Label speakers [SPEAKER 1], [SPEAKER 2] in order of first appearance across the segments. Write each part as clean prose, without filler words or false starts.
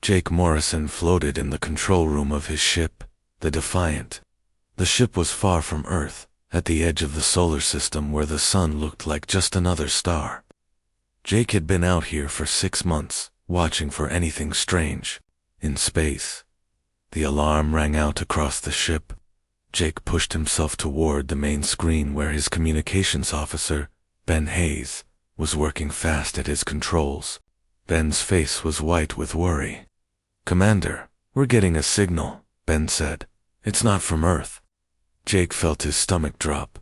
[SPEAKER 1] Jake Morrison floated in the control room of his ship, the Defiant. The ship was far from Earth, at the edge of the solar system where the sun looked like just another star. Jake had been out here for 6 months, watching for anything strange, in space. The alarm rang out across the ship. Jake pushed himself toward the main screen where his communications officer, Ben Hayes, was working fast at his controls. Ben's face was white with worry. "Commander, we're getting a signal," Ben said. "It's not from Earth." Jake felt his stomach drop.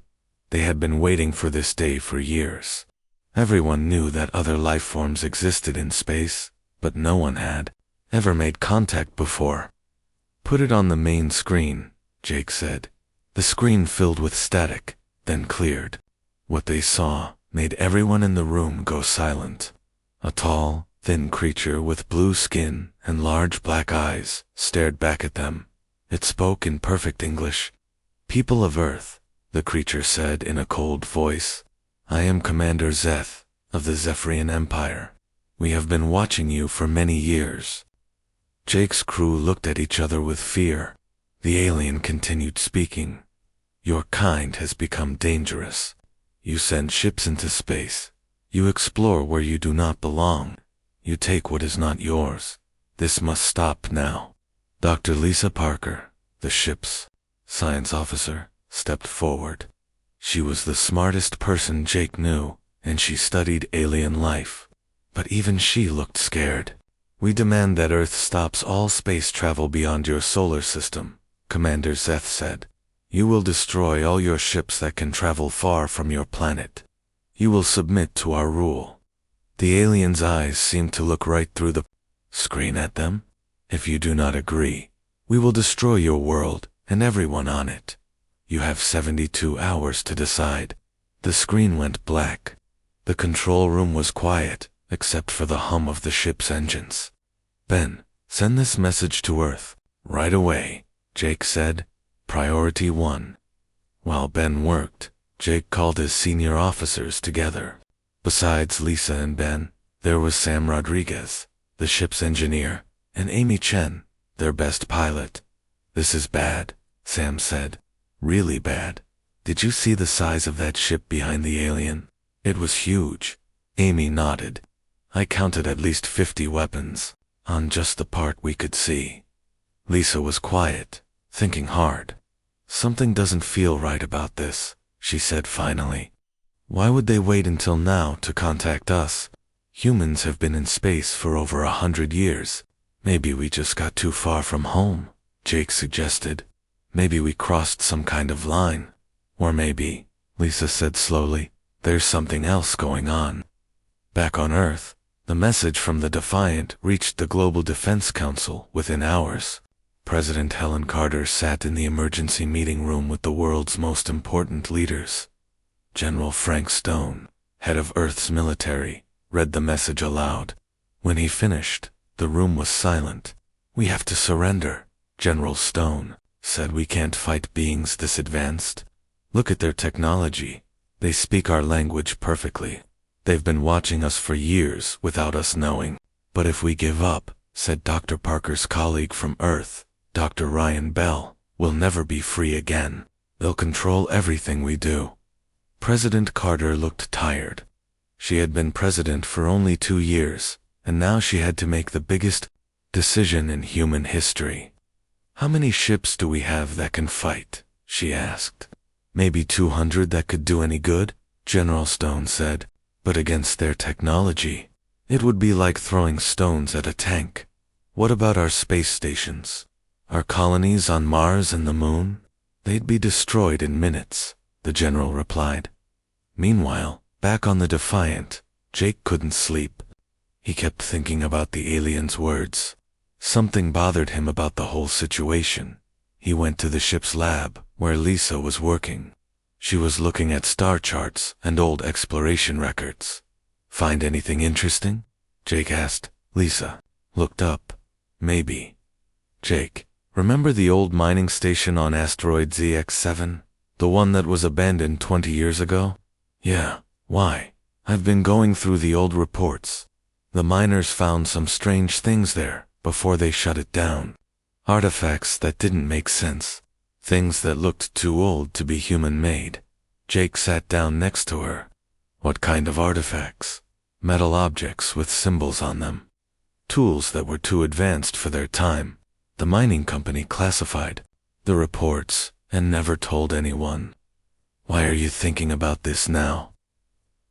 [SPEAKER 1] They had been waiting for this day for years. Everyone knew that other life forms existed in space, but no one had ever made contact before. "Put it on the main screen," Jake said. The screen filled with static, then cleared. What they saw made everyone in the room go silent. A tall, thin creature with blue skin and large black eyes stared back at them. It spoke in perfect English. "People of Earth," the creature said in a cold voice, "I am Commander Zeth of the Zephyrian Empire. We have been watching you for many years." Jake's crew looked at each other with fear. The alien continued speaking. "Your kind has become dangerous. You send ships into space. You explore where you do not belong. You take what is not yours. This must stop now." Dr. Lisa Parker, the ship's science officer, stepped forward. She was the smartest person Jake knew, and she studied alien life. But even she looked scared. "We demand that Earth stops all space travel beyond your solar system," Commander Zeth said. "You will destroy all your ships that can travel far from your planet. You will submit to our rule." The alien's eyes seemed to look right through the screen at them. "If you do not agree, we will destroy your world and everyone on it. You have 72 hours to decide." The screen went black. The control room was quiet, except for the hum of the ship's engines. "Ben, send this message to Earth, right away," Jake said. "Priority 1. While Ben worked, Jake called his senior officers together. Besides Lisa and Ben, there was Sam Rodriguez, the ship's engineer, and Amy Chen, their best pilot. "This is bad," Sam said. "Really bad. Did you see the size of that ship behind the alien? It was huge." Amy nodded. "I counted at least 50 weapons, on just the part we could see." Lisa was quiet, thinking hard. "Something doesn't feel right about this," she said finally. "Why would they wait until now to contact us? Humans have been in space for over 100 years. Maybe we just got too far from home," Jake suggested. "Maybe we crossed some kind of line. Or maybe," Lisa said slowly, "there's something else going on." Back on Earth, the message from the Defiant reached the Global Defense Council within hours. President Helen Carter sat in the emergency meeting room with the world's most important leaders. General Frank Stone, head of Earth's military, read the message aloud. When he finished, the room was silent. "We have to surrender," General Stone said. "We can't fight beings this advanced. Look at their technology. They speak our language perfectly. They've been watching us for years without us knowing." "But if we give up," said Dr. Parker's colleague from Earth, Dr. Ryan Bell, "we'll never be free again. They'll control everything we do." President Carter looked tired. She had been president for only 2 years, and now she had to make the biggest decision in human history. "How many ships do we have that can fight?" she asked. "Maybe 200 that could do any good," General Stone said. "But against their technology, it would be like throwing stones at a tank." "What about our space stations? Our colonies on Mars and the Moon? They'd be destroyed in minutes," the general replied. Meanwhile, back on the Defiant, Jake couldn't sleep. He kept thinking about the alien's words. Something bothered him about the whole situation. He went to the ship's lab, where Lisa was working. She was looking at star charts and old exploration records. "Find anything interesting?" Jake asked. Lisa looked up. "Maybe." "Jake, remember the old mining station on asteroid ZX7? The one that was abandoned 20 years ago?" "Yeah, why?" "I've been going through the old reports. The miners found some strange things there, before they shut it down. Artifacts that didn't make sense. Things that looked too old to be human-made. Jake sat down next to her. What kind of artifacts? Metal objects with symbols on them. Tools that were too advanced for their time. The mining company classified the reports and never told anyone. Why are you thinking about this now?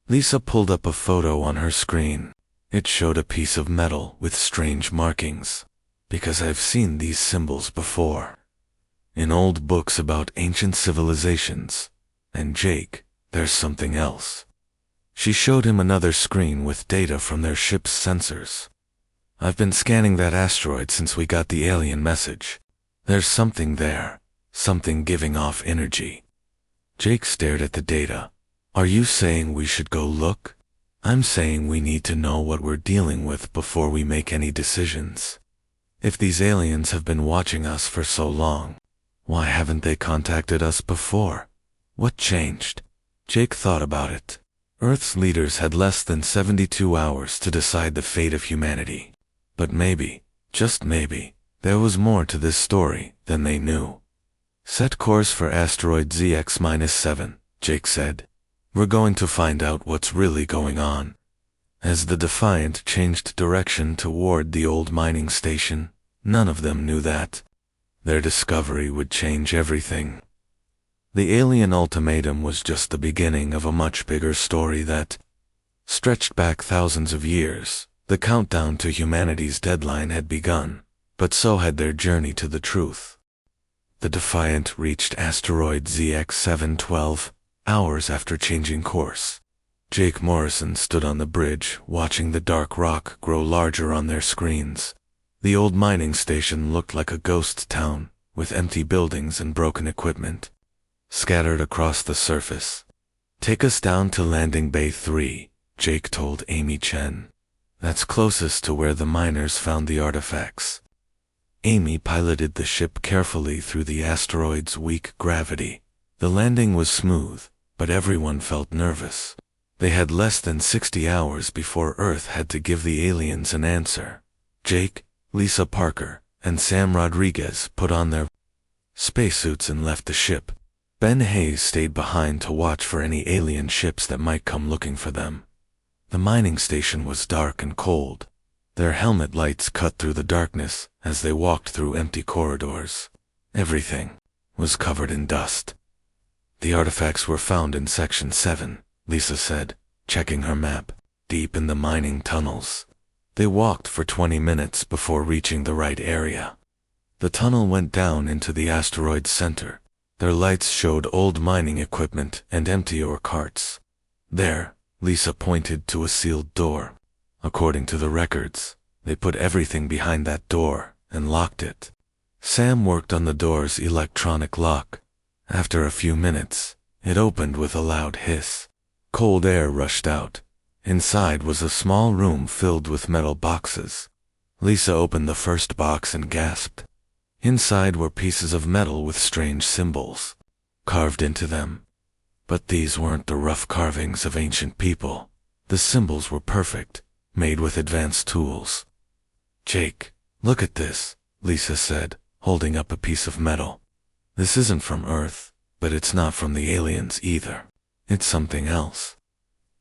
[SPEAKER 1] Lisa pulled up a photo on her screen. It showed a piece of metal with strange markings. Because I've seen these symbols before. In old books about ancient civilizations. And Jake, there's something else. She showed him another screen with data from their ship's sensors. I've been scanning that asteroid since we got the alien message. There's something there. Something giving off energy. Jake stared at the data. Are you saying we should go look? I'm saying we need to know what we're dealing with before we make any decisions. If these aliens have been watching us for so long, why haven't they contacted us before? What changed? Jake thought about it. Earth's leaders had less than 72 hours to decide the fate of humanity. But maybe, just maybe, there was more to this story than they knew. Set course for asteroid ZX-7, Jake said. We're going to find out what's really going on. As the Defiant changed direction toward the old mining station, none of them knew that. Their discovery would change everything. The alien ultimatum was just the beginning of a much bigger story that stretched back thousands of years. The countdown to humanity's deadline had begun, but so had their journey to the truth. The Defiant reached asteroid ZX-712, hours after changing course. Jake Morrison stood on the bridge, watching the dark rock grow larger on their screens. The old mining station looked like a ghost town, with empty buildings and broken equipment scattered across the surface. Take us down to Landing Bay 3, Jake told Amy Chen. That's closest to where the miners found the artifacts. Amy piloted the ship carefully through the asteroid's weak gravity. The landing was smooth, but everyone felt nervous. They had less than 60 hours before Earth had to give the aliens an answer. Jake, Lisa Parker, and Sam Rodriguez put on their spacesuits and left the ship. Ben Hayes stayed behind to watch for any alien ships that might come looking for them. The mining station was dark and cold. Their helmet lights cut through the darkness as they walked through empty corridors. Everything was covered in dust. The artifacts were found in Section 7, Lisa said, checking her map, deep in the mining tunnels. They walked for 20 minutes before reaching the right area. The tunnel went down into the asteroid's center. Their lights showed old mining equipment and empty ore carts. There, Lisa pointed to a sealed door. According to the records, they put everything behind that door and locked it. Sam worked on the door's electronic lock. After a few minutes, it opened with a loud hiss. Cold air rushed out. Inside was a small room filled with metal boxes. Lisa opened the first box and gasped. Inside were pieces of metal with strange symbols carved into them. But these weren't the rough carvings of ancient people. The symbols were perfect, made with advanced tools. Jake, look at this, Lisa said, holding up a piece of metal. This isn't from Earth, but it's not from the aliens either. It's something else.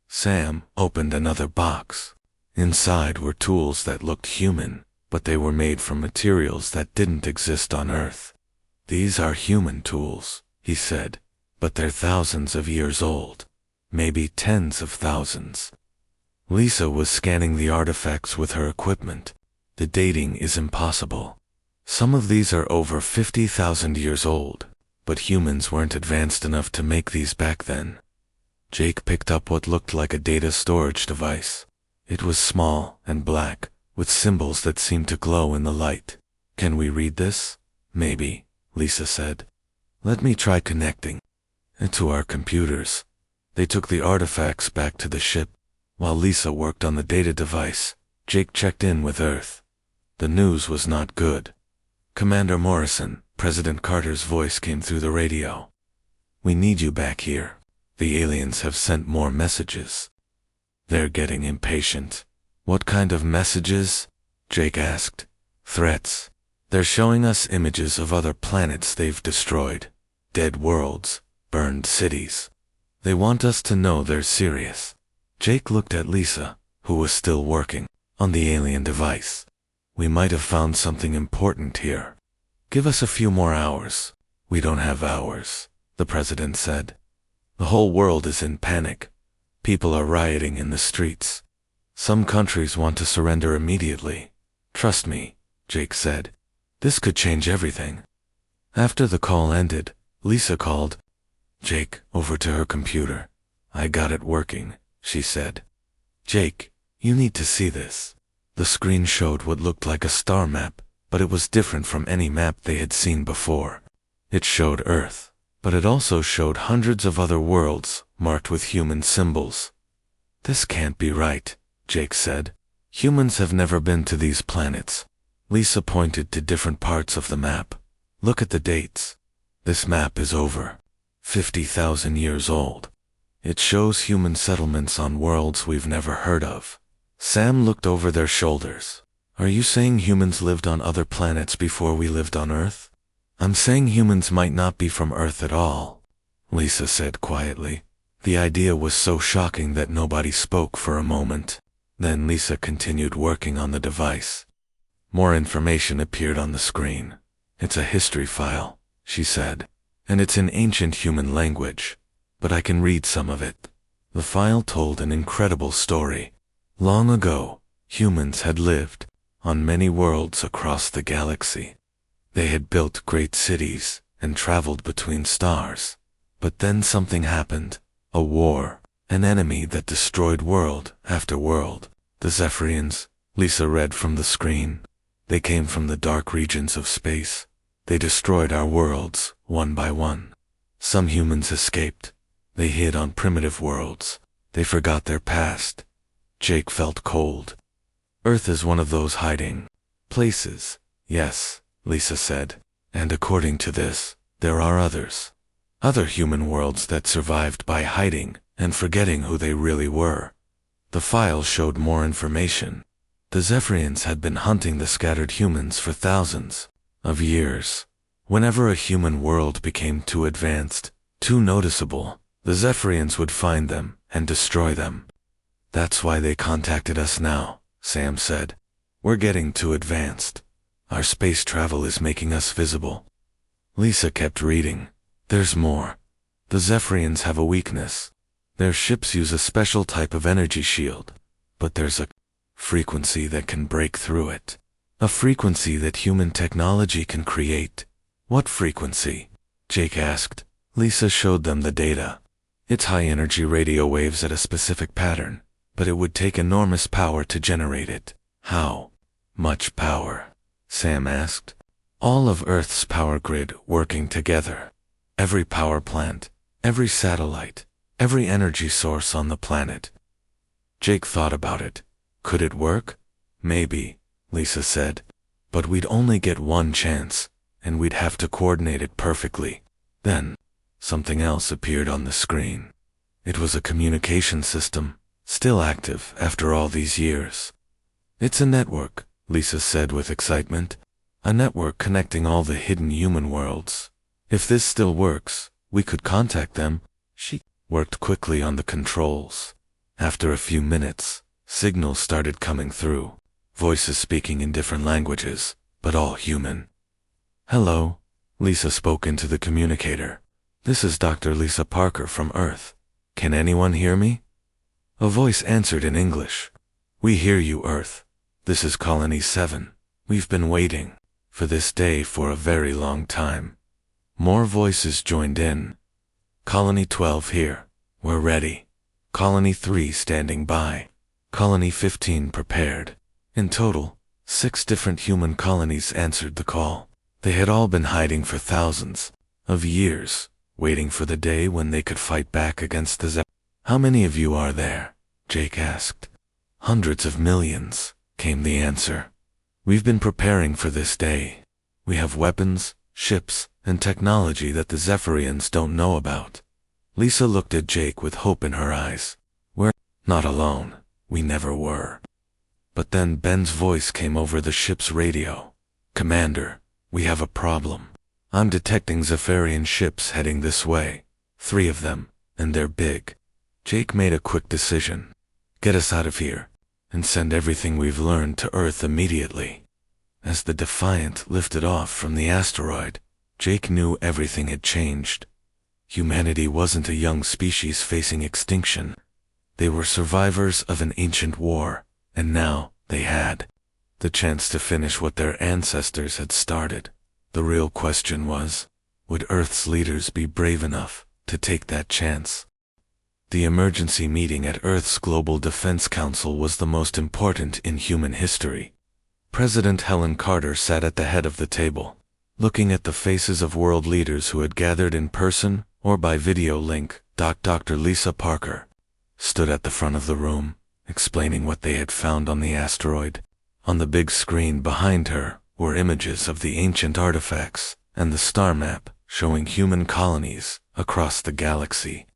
[SPEAKER 1] Sam opened another box. Inside were tools that looked human, but they were made from materials that didn't exist on Earth. These are human tools, he said, but they're thousands of years old. Maybe tens of thousands. Lisa was scanning the artifacts with her equipment. The dating is impossible. Some of these are over 50,000 years old, but humans weren't advanced enough to make these back then. Jake picked up what looked like a data storage device. It was small and black, with symbols that seemed to glow in the light. Can we read this? Maybe, Lisa said. Let me try connecting it to our computers. They took the artifacts back to the ship. While Lisa worked on the data device, Jake checked in with Earth. The news was not good. Commander Morrison, President Carter's voice came through the radio. We need you back here. The aliens have sent more messages. They're getting impatient. What kind of messages? Jake asked. Threats. They're showing us images of other planets they've destroyed. Dead worlds, burned cities. They want us to know they're serious. Jake looked at Lisa, who was still working on the alien device. We might have found something important here. Give us a few more hours. We don't have hours, the president said. The whole world is in panic. People are rioting in the streets. Some countries want to surrender immediately. Trust me, Jake said. This could change everything. After the call ended, Lisa called Jake over to her computer. I got it working, she said. Jake, you need to see this. The screen showed what looked like a star map, but it was different from any map they had seen before. It showed Earth, but it also showed hundreds of other worlds marked with human symbols. This can't be right, Jake said. Humans have never been to these planets. Lisa pointed to different parts of the map. Look at the dates. This map is over 50,000 years old. It shows human settlements on worlds we've never heard of. Sam looked over their shoulders. Are you saying humans lived on other planets before we lived on Earth? I'm saying humans might not be from Earth at all, Lisa said quietly. The idea was so shocking that nobody spoke for a moment. Then Lisa continued working on the device. More information appeared on the screen. It's a history file, she said, and it's in ancient human language, but I can read some of it. The file told an incredible story. Long ago, humans had lived on many worlds across the galaxy. They had built great cities and traveled between stars. But then something happened, a war, an enemy that destroyed world after world. The Zephyrians, Lisa read from the screen. They came from the dark regions of space. They destroyed our worlds, one by one. Some humans escaped. They hid on primitive worlds. They forgot their past. Jake felt cold. Earth is one of those hiding places. Yes, Lisa said. And according to this, there are others. Other human worlds that survived by hiding and forgetting who they really were. The file showed more information. The Zephyrians had been hunting the scattered humans for thousands of years. Whenever a human world became too advanced, too noticeable, the Zephyrians would find them and destroy them. That's why they contacted us now, Sam said. We're getting too advanced. Our space travel is making us visible. Lisa kept reading. There's more. The Zephyrians have a weakness. Their ships use a special type of energy shield, but there's a frequency that can break through it. A frequency that human technology can create. What frequency? Jake asked. Lisa showed them the data. It's high-energy radio waves at a specific pattern, but it would take enormous power to generate it. How much power? Sam asked. All of Earth's power grid working together. Every power plant, every satellite, every energy source on the planet. Jake thought about it. Could it work? Maybe, Lisa said. But we'd only get one chance, and we'd have to coordinate it perfectly. Then, something else appeared on the screen. It was a communication system, still active after all these years. It's a network, Lisa said with excitement. A network connecting all the hidden human worlds. If this still works, we could contact them. She worked quickly on the controls. After a few minutes, signals started coming through, voices speaking in different languages, but all human. Hello, Lisa spoke into the communicator. This is Dr. Lisa Parker from Earth. Can anyone hear me? A voice answered in English. We hear you, Earth. This is Colony 7. We've been waiting for this day for a very long time. More voices joined in. Colony 12 here. We're ready. Colony 3 standing by. Colony 15 prepared. In total, 6 different human colonies answered the call. They had all been hiding for thousands of years, waiting for the day when they could fight back against the Zep. How many of you are there? Jake asked. Hundreds of millions, came the answer. We've been preparing for this day. We have weapons, ships, and technology that the Zephyrians don't know about. Lisa looked at Jake with hope in her eyes. We're not alone. We never were. But then Ben's voice came over the ship's radio. "Commander, we have a problem. I'm detecting Zephyrian ships heading this way. 3 of them, and they're big." Jake made a quick decision. "Get us out of here, and send everything we've learned to Earth immediately." As the Defiant lifted off from the asteroid, Jake knew everything had changed. Humanity wasn't a young species facing extinction. They were survivors of an ancient war, and now they had the chance to finish what their ancestors had started. The real question was, would Earth's leaders be brave enough to take that chance? The emergency meeting at Earth's Global Defense Council was the most important in human history. President Helen Carter sat at the head of the table, looking at the faces of world leaders who had gathered in person or by video link. Dr. Lisa Parker stood at the front of the room, explaining what they had found on the asteroid. On the big screen behind her were images of the ancient artifacts and the star map showing human colonies across the galaxy.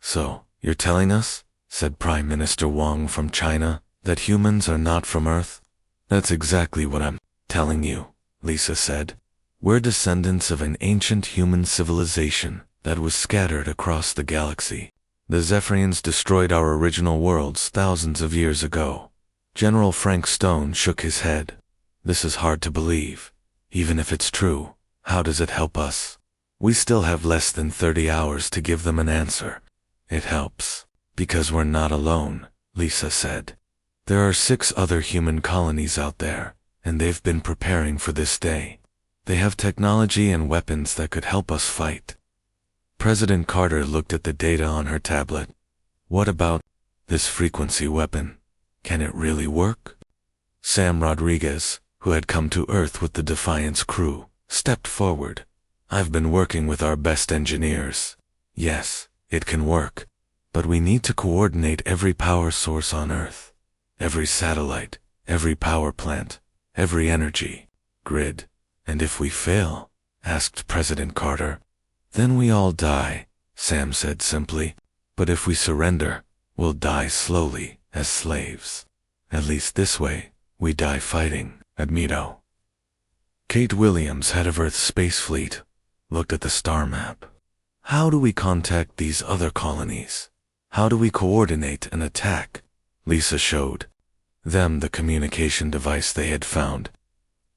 [SPEAKER 1] "So, you're telling us," said Prime Minister Wang from China, "that humans are not from Earth?" "That's exactly what I'm telling you," Lisa said. "We're descendants of an ancient human civilization that was scattered across the galaxy. The Zephyrians destroyed our original worlds thousands of years ago." General Frank Stone shook his head. "This is hard to believe. Even if it's true, how does it help us? We still have less than 30 hours to give them an answer." "It helps, because we're not alone," Lisa said. "There are 6 other human colonies out there, and they've been preparing for this day. They have technology and weapons that could help us fight." President Carter looked at the data on her tablet. "What about this frequency weapon? Can it really work?" Sam Rodriguez, who had come to Earth with the Defiant's crew, stepped forward. "I've been working with our best engineers. Yes, it can work, but we need to coordinate every power source on Earth. Every satellite, every power plant, every energy grid. And if we fail," asked President Carter. "Then we all die," Sam said simply. "But if we surrender, we'll die slowly as slaves. At least this way, we die fighting." Admito. Kate Williams, head of Earth's space fleet, looked at the star map. "How do we contact these other colonies? How do we coordinate an attack?" Lisa showed them the communication device they had found.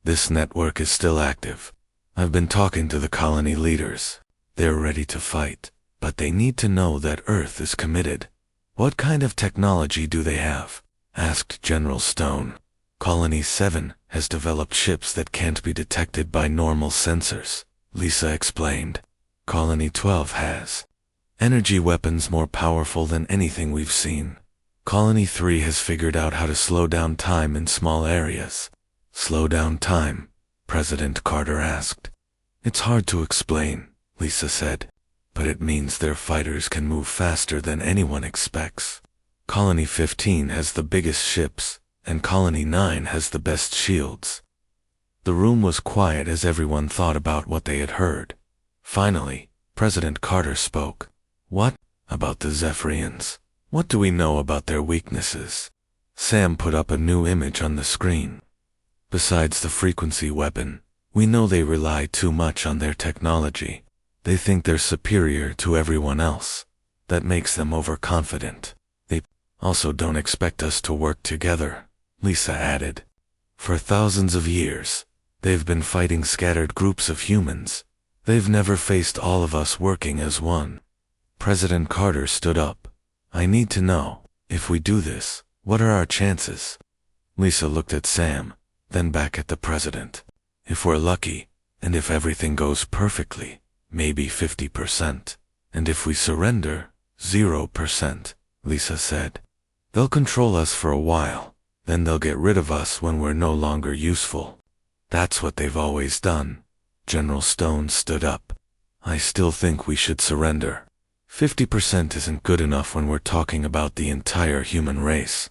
[SPEAKER 1] "This network is still active. I've been talking to the colony leaders. They're ready to fight, but they need to know that Earth is committed." "What kind of technology do they have?" asked General Stone. "Colony 7 has developed ships that can't be detected by normal sensors," Lisa explained. "Colony 12 has energy weapons more powerful than anything we've seen. Colony 3 has figured out how to slow down time in small areas." "Slow down time?" President Carter asked. "It's hard to explain," Lisa said, "but it means their fighters can move faster than anyone expects. Colony 15 has the biggest ships, and Colony 9 has the best shields." The room was quiet as everyone thought about what they had heard. Finally, President Carter spoke. "What about the Zephyrians? What do we know about their weaknesses?" Sam put up a new image on the screen. "Besides the frequency weapon, we know they rely too much on their technology. They think they're superior to everyone else. That makes them overconfident. They also don't expect us to work together," Lisa added. "For thousands of years, they've been fighting scattered groups of humans. They've never faced all of us working as one." President Carter stood up. "I need to know, if we do this, what are our chances?" Lisa looked at Sam, then back at the president. "If we're lucky, and if everything goes perfectly, maybe 50%. And if we surrender, 0%, Lisa said. "They'll control us for a while, then they'll get rid of us when we're no longer useful. That's what they've always done." General Stone stood up. "I still think we should surrender. 50% isn't good enough when we're talking about the entire human race."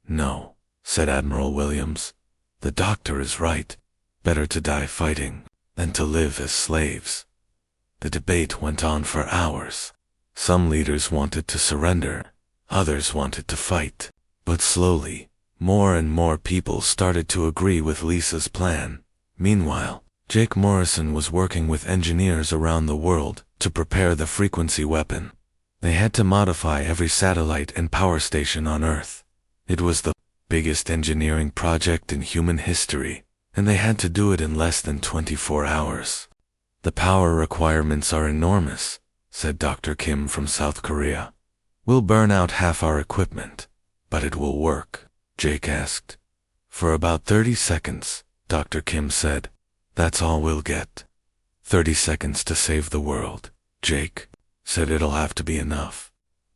[SPEAKER 1] "No," said Admiral Williams. "The doctor is right. Better to die fighting than to live as slaves." The debate went on for hours. Some leaders wanted to surrender, others wanted to fight. But slowly, more and more people started to agree with Lisa's plan. Meanwhile, Jake Morrison was working with engineers around the world to prepare the frequency weapon. They had to modify every satellite and power station on Earth. It was the biggest engineering project in human history, and they had to do it in less than 24 hours. The power requirements are enormous, said Dr. Kim from South Korea. We'll burn out half our equipment, but it will work, Jake asked. For about 30 seconds, Dr. Kim said. That's all we'll get. 30 seconds to save the world, Jake said. It'll have to be enough.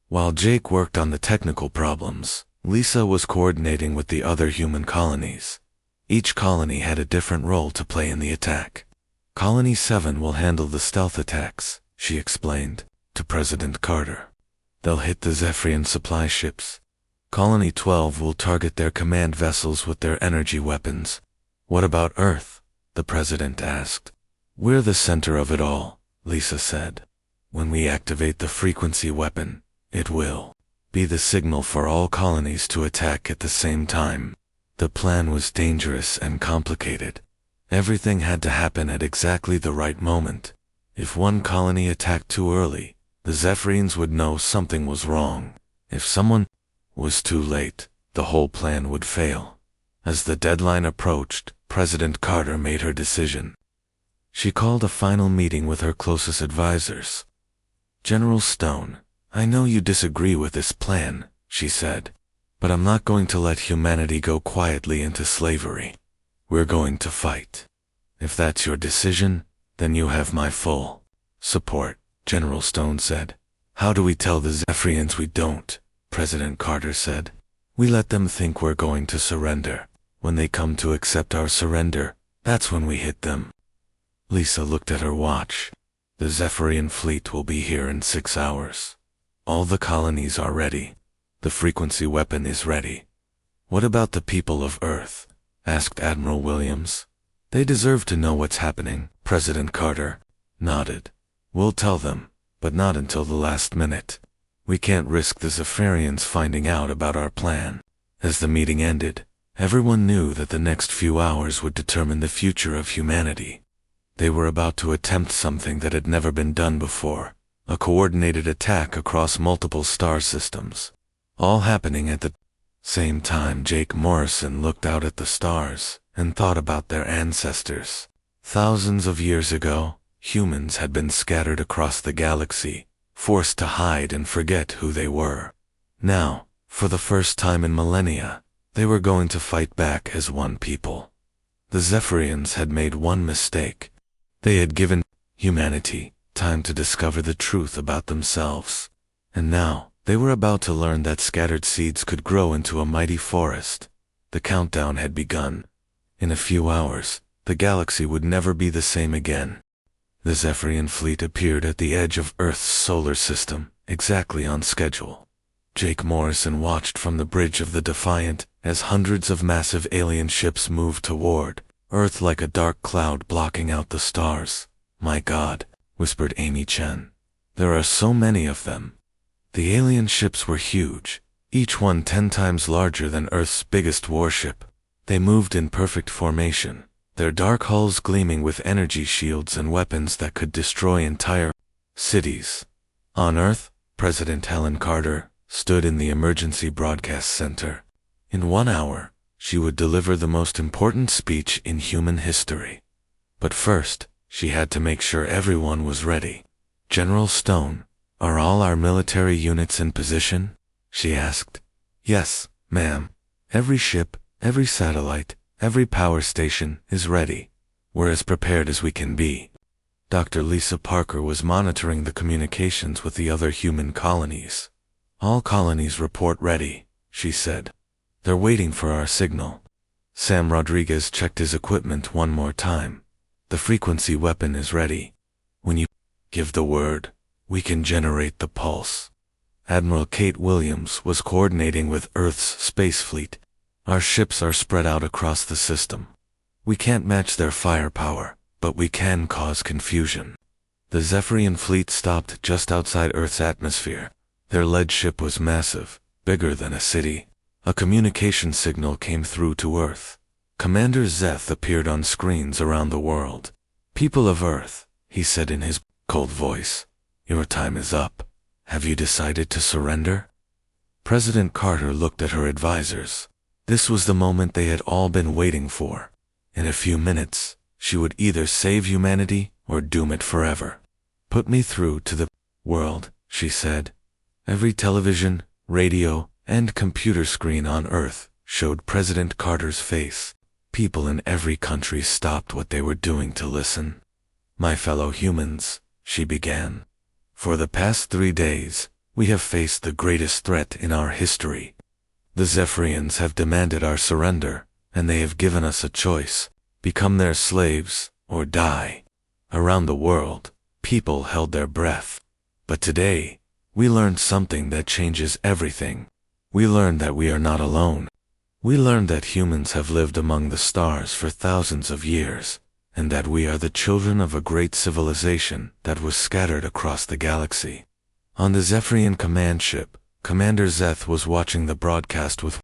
[SPEAKER 1] While Jake worked on the technical problems, Lisa was coordinating with the other human colonies. Each colony had a different role to play in the attack. Colony 7 will handle the stealth attacks, she explained to President Carter. They'll hit the Zephyrian supply ships. Colony 12 will target their command vessels with their energy weapons. What about Earth? The president asked. We're the center of it all, Lisa said. When we activate the frequency weapon, it will be the signal for all colonies to attack at the same time. The plan was dangerous and complicated. Everything had to happen at exactly the right moment. If one colony attacked too early, the Zephyrians would know something was wrong. If someone was too late, the whole plan would fail. As the deadline approached, President Carter made her decision. She called a final meeting with her closest advisors. General Stone, I know you disagree with this plan, she said, but I'm not going to let humanity go quietly into slavery. We're going to fight. If that's your decision, then you have my full support, General Stone said. How do we tell the Zephyrians we don't? President Carter said. We let them think we're going to surrender. When they come to accept our surrender, that's when we hit them. Lisa looked at her watch. The Zephyrian fleet will be here in 6 hours. All the colonies are ready. The frequency weapon is ready. What about the people of Earth? Asked Admiral Williams. They deserve to know what's happening, President Carter nodded. We'll tell them, but not until the last minute. We can't risk the Zephyrians finding out about our plan. As the meeting ended, everyone knew that the next few hours would determine the future of humanity. They were about to attempt something that had never been done before, a coordinated attack across multiple star systems. All happening at the same time. Jake Morrison looked out at the stars and thought about their ancestors. Thousands of years ago, humans had been scattered across the galaxy, forced to hide and forget who they were. Now, for the first time in millennia, they were going to fight back as one people. The Zephyrians had made one mistake. They had given humanity time to discover the truth about themselves. And now, they were about to learn that scattered seeds could grow into a mighty forest. The countdown had begun. In a few hours, the galaxy would never be the same again. The Zephyrian fleet appeared at the edge of Earth's solar system, exactly on schedule. Jake Morrison watched from the bridge of the Defiant as hundreds of massive alien ships moved toward Earth like a dark cloud blocking out the stars. My God, whispered Amy Chen. There are so many of them. The alien ships were huge, each one 10 times larger than Earth's biggest warship. They moved in perfect formation, their dark hulls gleaming with energy shields and weapons that could destroy entire cities. On Earth, President Helen Carter stood in the emergency broadcast center. In 1 hour, she would deliver the most important speech in human history. But first, she had to make sure everyone was ready. General Stone, are all our military units in position? She asked. Yes, ma'am. Every ship, every satellite, every power station is ready. We're as prepared as we can be. Dr. Lisa Parker was monitoring the communications with the other human colonies. All colonies report ready, she said. They're waiting for our signal. Sam Rodriguez checked his equipment one more time. The frequency weapon is ready. When you give the word, we can generate the pulse. Admiral Kate Williams was coordinating with Earth's space fleet. Our ships are spread out across the system. We can't match their firepower, but we can cause confusion. The Zephyrian fleet stopped just outside Earth's atmosphere. Their lead ship was massive, bigger than a city. A communication signal came through to Earth. Commander Zeth appeared on screens around the world. "People of Earth," he said in his cold voice, "your time is up. Have you decided to surrender?" President Carter looked at her advisors. This was the moment they had all been waiting for. In a few minutes, she would either save humanity or doom it forever. "Put me through to the world," she said. Every television, radio, and computer screen on Earth showed President Carter's face. People in every country stopped what they were doing to listen. "My fellow humans," she began. "For the past 3 days, we have faced the greatest threat in our history. The Zephyrians have demanded our surrender, and they have given us a choice: become their slaves or die." Around the world, people held their breath. But today, we learned something that changes everything. We learned that we are not alone. We learned that humans have lived among the stars for thousands of years, and that we are the children of a great civilization that was scattered across the galaxy. On the Zephyrian command ship, Commander Zeth was watching the broadcast with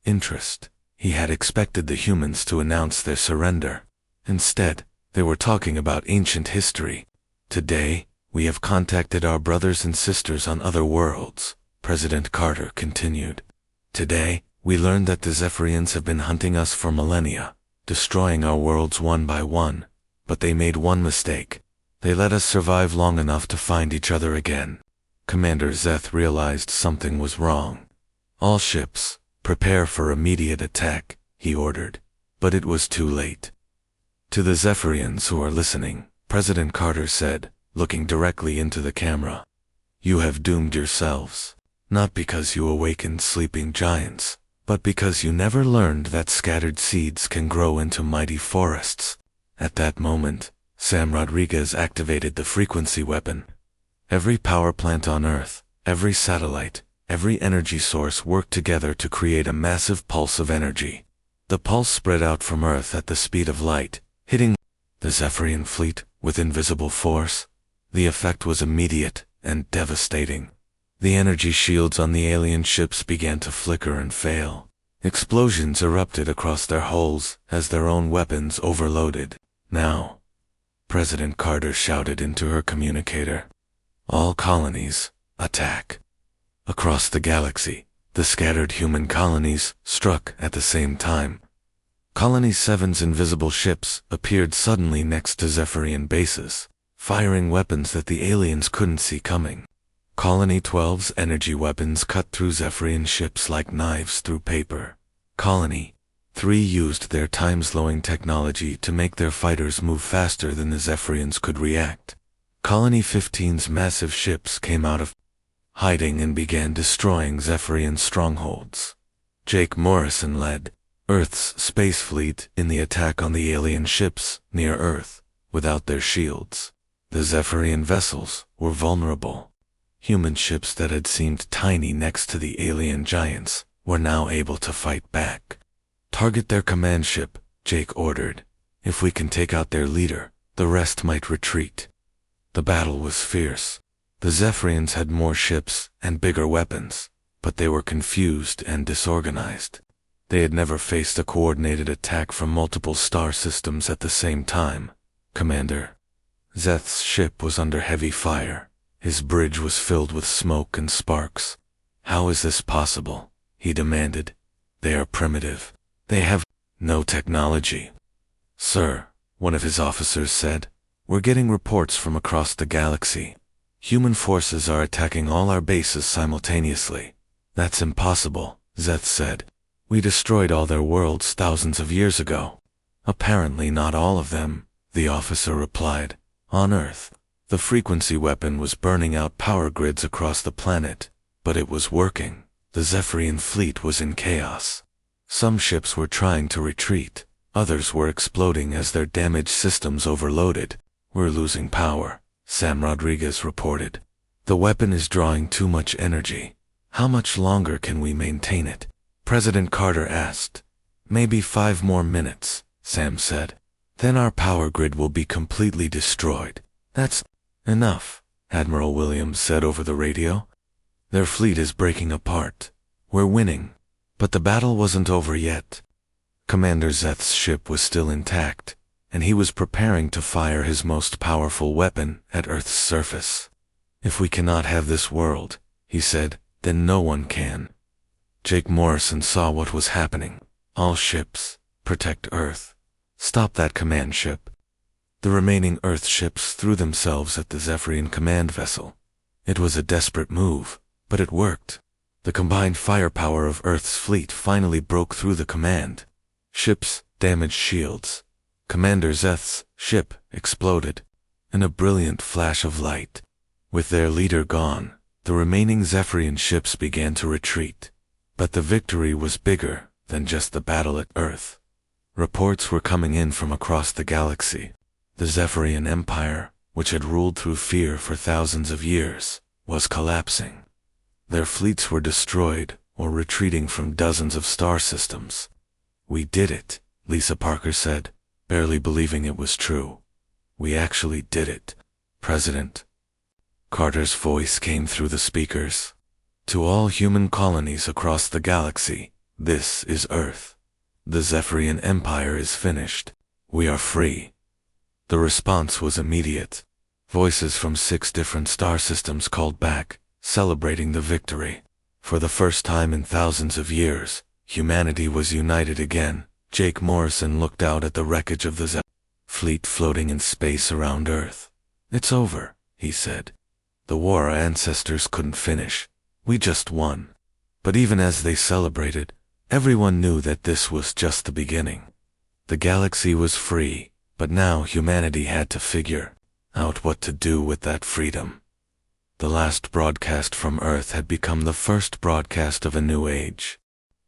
[SPEAKER 1] interest. He had expected the humans to announce their surrender. Instead, they were talking about ancient history. "Today, we have contacted our brothers and sisters on other worlds," President Carter continued. "Today, we learned that the Zephyrians have been hunting us for millennia, destroying our worlds one by one, but they made one mistake. They let us survive long enough to find each other again." Commander Zeth realized something was wrong. "All ships, prepare for immediate attack," he ordered, but it was too late. "To the Zephyrians who are listening," President Carter said, looking directly into the camera, "you have doomed yourselves, not because you awakened sleeping giants, but because you never learned that scattered seeds can grow into mighty forests." At that moment, Sam Rodriguez activated the frequency weapon. Every power plant on Earth, every satellite, every energy source worked together to create a massive pulse of energy. The pulse spread out from Earth at the speed of light, hitting the Zephyrian fleet with invisible force. The effect was immediate and devastating. The energy shields on the alien ships began to flicker and fail. Explosions erupted across their hulls as their own weapons overloaded. "Now," President Carter shouted into her communicator, "all colonies, attack." Across the galaxy, the scattered human colonies struck at the same time. Colony 7's invisible ships appeared suddenly next to Zephyrian bases, firing weapons that the aliens couldn't see coming. Colony 12's energy weapons cut through Zephyrian ships like knives through paper. Colony 3 used their time-slowing technology to make their fighters move faster than the Zephyrians could react. Colony 15's massive ships came out of hiding and began destroying Zephyrian strongholds. Jake Morrison led Earth's space fleet in the attack on the alien ships near Earth without their shields. The Zephyrian vessels were vulnerable. Human ships that had seemed tiny next to the alien giants were now able to fight back. "Target their command ship," Jake ordered. "If we can take out their leader, the rest might retreat." The battle was fierce. The Zephyrians had more ships and bigger weapons, but they were confused and disorganized. They had never faced a coordinated attack from multiple star systems at the same time. Commander Zeth's ship was under heavy fire. His bridge was filled with smoke and sparks. "How is this possible?" he demanded. "They are primitive. They have no technology." "Sir," one of his officers said, "we're getting reports from across the galaxy. Human forces are attacking all our bases simultaneously." "That's impossible," Zeth said. "We destroyed all their worlds thousands of years ago." "Apparently not all of them," the officer replied. "On Earth, the frequency weapon was burning out power grids across the planet, but it was working. The Zephyrian fleet was in chaos. Some ships were trying to retreat, others were exploding as their damaged systems overloaded. We're losing power," Sam Rodriguez reported. "The weapon is drawing too much energy. How much longer can we maintain it?" President Carter asked. "Maybe 5 more minutes," Sam said. "Then our power grid will be completely destroyed." "That's enough," Admiral Williams said over the radio. "Their fleet is breaking apart. We're winning." But the battle wasn't over yet. Commander Zeth's ship was still intact, and he was preparing to fire his most powerful weapon at Earth's surface. "If we cannot have this world," he said, "then no one can." Jake Morrison saw what was happening. "All ships, protect Earth. Stop that command ship." The remaining Earth ships threw themselves at the Zephyrian command vessel. It was a desperate move, but it worked. The combined firepower of Earth's fleet finally broke through the command. Ships damaged shields. Commander Zeth's ship exploded in a brilliant flash of light. With their leader gone, the remaining Zephyrian ships began to retreat. But the victory was bigger than just the battle at Earth. Reports were coming in from across the galaxy. The Zephyrian Empire, which had ruled through fear for thousands of years, was collapsing. Their fleets were destroyed or retreating from dozens of star systems. "We did it," Lisa Parker said, barely believing it was true. "We actually did it, President." Carter's voice came through the speakers. "To all human colonies across the galaxy, this is Earth. The Zephyrian Empire is finished. We are free." The response was immediate. Voices from 6 different star systems called back, celebrating the victory. For the first time in thousands of years, humanity was united again. Jake Morrison looked out at the wreckage of the fleet floating in space around Earth. "It's over," he said. "The war our ancestors couldn't finish. We just won." But even as they celebrated, everyone knew that this was just the beginning. The galaxy was free, but now humanity had to figure out what to do with that freedom. The last broadcast from Earth had become the first broadcast of a new age.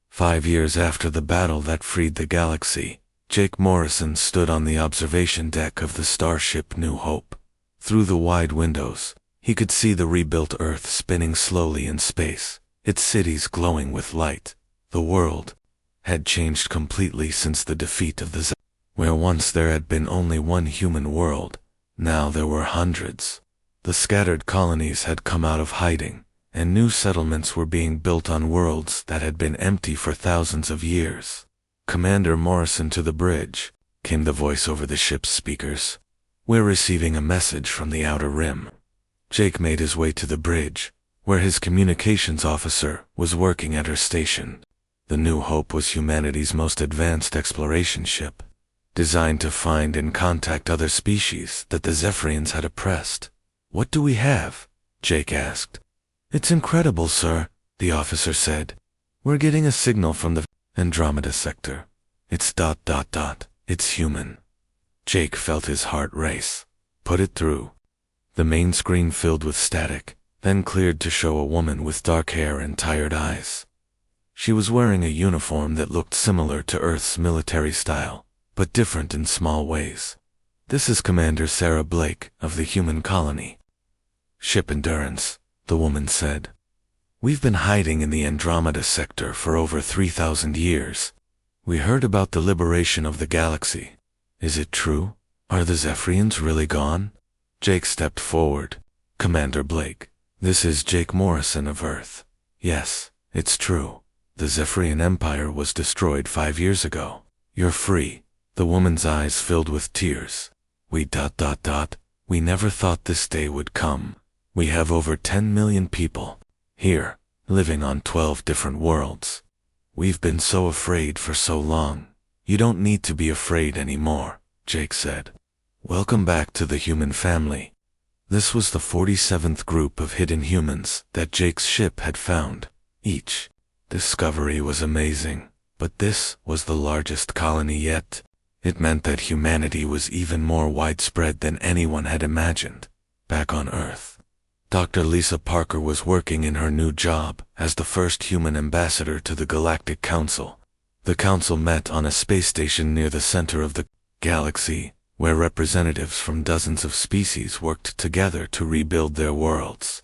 [SPEAKER 1] 5 years after the battle that freed the galaxy, Jake Morrison stood on the observation deck of the starship New Hope. Through the wide windows, he could see the rebuilt Earth spinning slowly in space, its cities glowing with light. The world had changed completely since the defeat of the where once there had been only one human world, now there were hundreds. The scattered colonies had come out of hiding, and new settlements were being built on worlds that had been empty for thousands of years. "Commander Morrison to the bridge," came the voice over the ship's speakers. "We're receiving a message from the Outer Rim." Jake made his way to the bridge, where his communications officer was working at her station. The New Hope was humanity's most advanced exploration ship, designed to find and contact other species that the Zephyrians had oppressed. "What do we have?" Jake asked. "It's incredible, sir," the officer said. "We're getting a signal from the Andromeda sector. It's ... It's human." Jake felt his heart race. "Put it through." The main screen filled with static, then cleared to show a woman with dark hair and tired eyes. She was wearing a uniform that looked similar to Earth's military style, but different in small ways. "This is Commander Sarah Blake of the human colony." "Ship Endurance," the woman said. "We've been hiding in the Andromeda sector for over 3,000 years. We heard about the liberation of the galaxy. Is it true? Are the Zephyrians really gone?" Jake stepped forward. "Commander Blake, this is Jake Morrison of Earth. Yes, it's true. The Zephyrian Empire was destroyed 5 years ago. You're free." The woman's eyes filled with tears. We never thought this day would come. We have over 10 million people here, living on 12 different worlds. We've been so afraid for so long. You don't need to be afraid anymore," Jake said. "Welcome back to the human family." This was the 47th group of hidden humans that Jake's ship had found. Each discovery was amazing, but this was the largest colony yet. It meant that humanity was even more widespread than anyone had imagined. Back on Earth, Dr. Lisa Parker was working in her new job as the first human ambassador to the Galactic Council. The council met on a space station near the center of the galaxy, where representatives from dozens of species worked together to rebuild their worlds.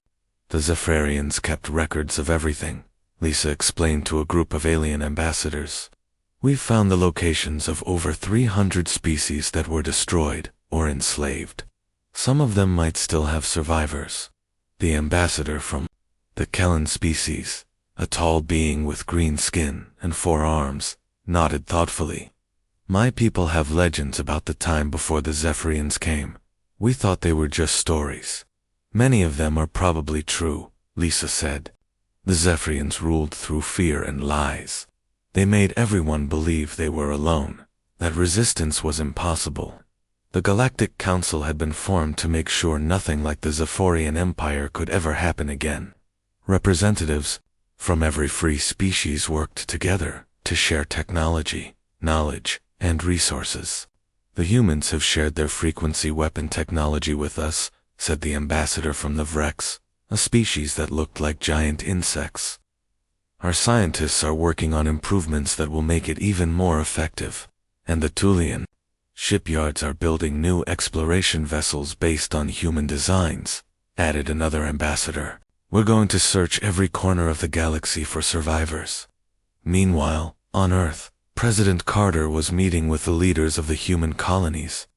[SPEAKER 1] The Zephyrians kept records of everything, Lisa explained to a group of alien ambassadors. "We've found the locations of over 300 species that were destroyed or enslaved. Some of them might still have survivors." The ambassador from the Kellen species, a tall being with green skin and 4 arms, nodded thoughtfully. My people have legends about the time before the Zephyrians came. We thought they were just stories. Many of them are probably true, Lisa said. The Zephyrians ruled through fear and lies. They made everyone believe they were alone, that resistance was impossible. The Galactic Council had been formed to make sure nothing like the Zephyrian Empire could ever happen again. Representatives from every free species worked together to share technology, knowledge, and resources. The humans have shared their frequency weapon technology with us, said the ambassador from the Vrex, a species that looked like giant insects. Our scientists are working on improvements that will make it even more effective. And the Tulian shipyards are building new exploration vessels based on human designs, added another ambassador. We're going to search every corner of the galaxy for survivors. Meanwhile, on Earth, President Carter was meeting with the leaders of the human colonies.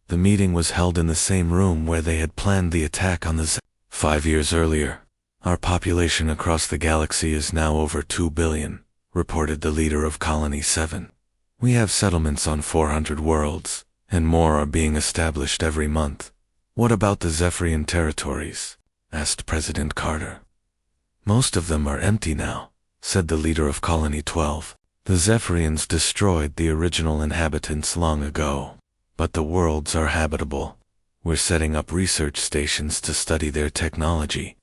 [SPEAKER 1] The meeting was held in the same room where they had planned the attack on the 5 years earlier. Our population across the galaxy is now over 2 billion, reported the leader of Colony 7. We have settlements on 400 worlds, and more are being established every month. What about the Zephyrian territories? Asked President Carter. Most of them are empty now, said the leader of Colony 12. The Zephyrians destroyed the original inhabitants long ago, but the worlds are habitable. We're setting up research stations to study their technology.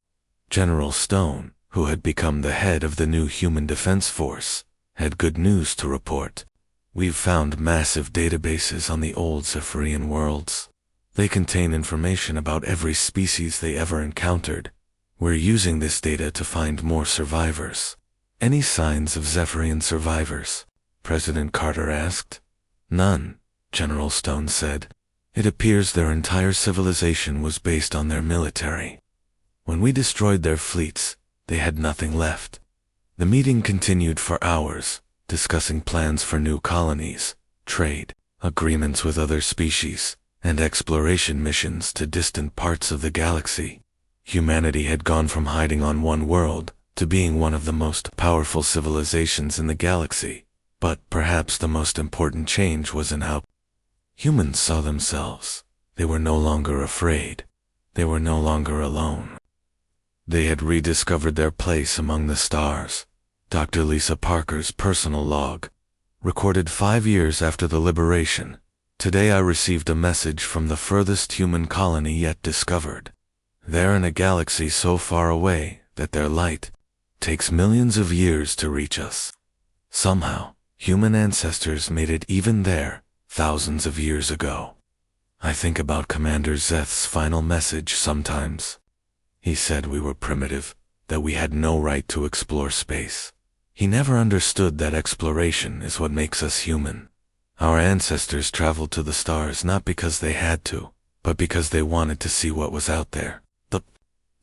[SPEAKER 1] General Stone, who had become the head of the new Human Defense Force, had good news to report. We've found massive databases on the old Zephyrian worlds. They contain information about every species they ever encountered. We're using this data to find more survivors. Any signs of Zephyrian survivors? President Carter asked. None, General Stone said. It appears their entire civilization was based on their military. When we destroyed their fleets, they had nothing left. The meeting continued for hours, discussing plans for new colonies, trade, agreements with other species, and exploration missions to distant parts of the galaxy. Humanity had gone from hiding on one world to being one of the most powerful civilizations in the galaxy, but perhaps the most important change was in how humans saw themselves. They were no longer afraid. They were no longer alone. They had rediscovered their place among the stars. Dr. Lisa Parker's personal log, recorded 5 years after the liberation. Today I received a message from the furthest human colony yet discovered. They're in a galaxy so far away that their light takes millions of years to reach us. Somehow, human ancestors made it even there, thousands of years ago. I think about Commander Zeth's final message sometimes. He said we were primitive, that we had no right to explore space. He never understood that exploration is what makes us human. Our ancestors traveled to the stars not because they had to, but because they wanted to see what was out there. The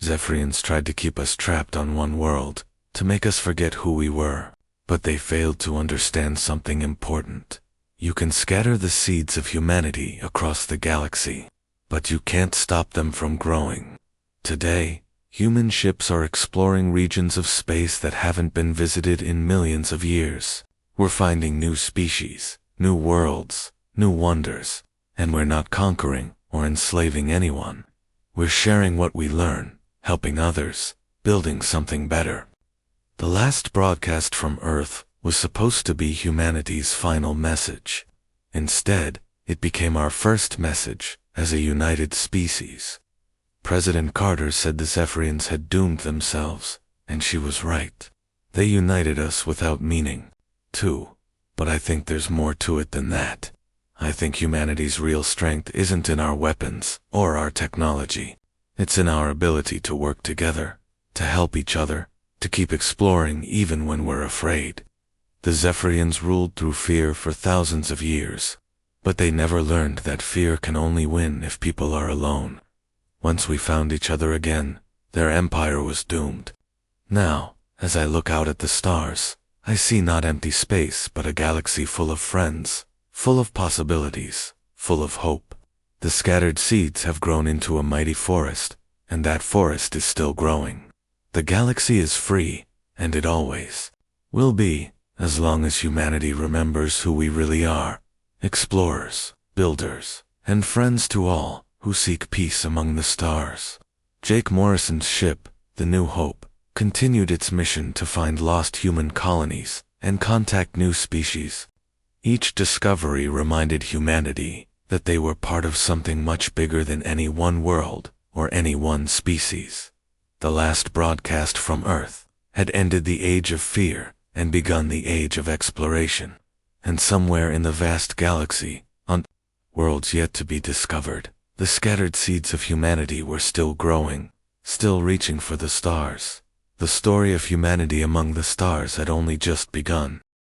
[SPEAKER 1] Zephyrians tried to keep us trapped on one world, to make us forget who we were, but they failed to understand something important. You can scatter the seeds of humanity across the galaxy, but you can't stop them from growing. Today, human ships are exploring regions of space that haven't been visited in millions of years. We're finding new species, new worlds, new wonders, and we're not conquering or enslaving anyone. We're sharing what we learn, helping others, building something better. The last broadcast from Earth was supposed to be humanity's final message. Instead, it became our first message as a united species. President Carter said the Zephyrians had doomed themselves, and she was right. They united us without meaning, too. But I think there's more to it than that. I think humanity's real strength isn't in our weapons or our technology. It's in our ability to work together, to help each other, to keep exploring even when we're afraid. The Zephyrians ruled through fear for thousands of years, but they never learned that fear can only win if people are alone. Once we found each other again, their empire was doomed. Now, as I look out at the stars, I see not empty space but a galaxy full of friends, full of possibilities, full of hope. The scattered seeds have grown into a mighty forest, and that forest is still growing. The galaxy is free, and it always will be, as long as humanity remembers who we really are, explorers, builders, and friends to all who seek peace among the stars. Jake Morrison's ship, the New Hope, continued its mission to find lost human colonies and contact new species. Each discovery reminded humanity that they were part of something much bigger than any one world or any one species. The last broadcast from Earth had ended the age of fear and begun the age of exploration. And somewhere in the vast galaxy, on worlds yet to be discovered, the scattered seeds of humanity were still growing, still reaching for the stars. The story of humanity among the stars had only just begun.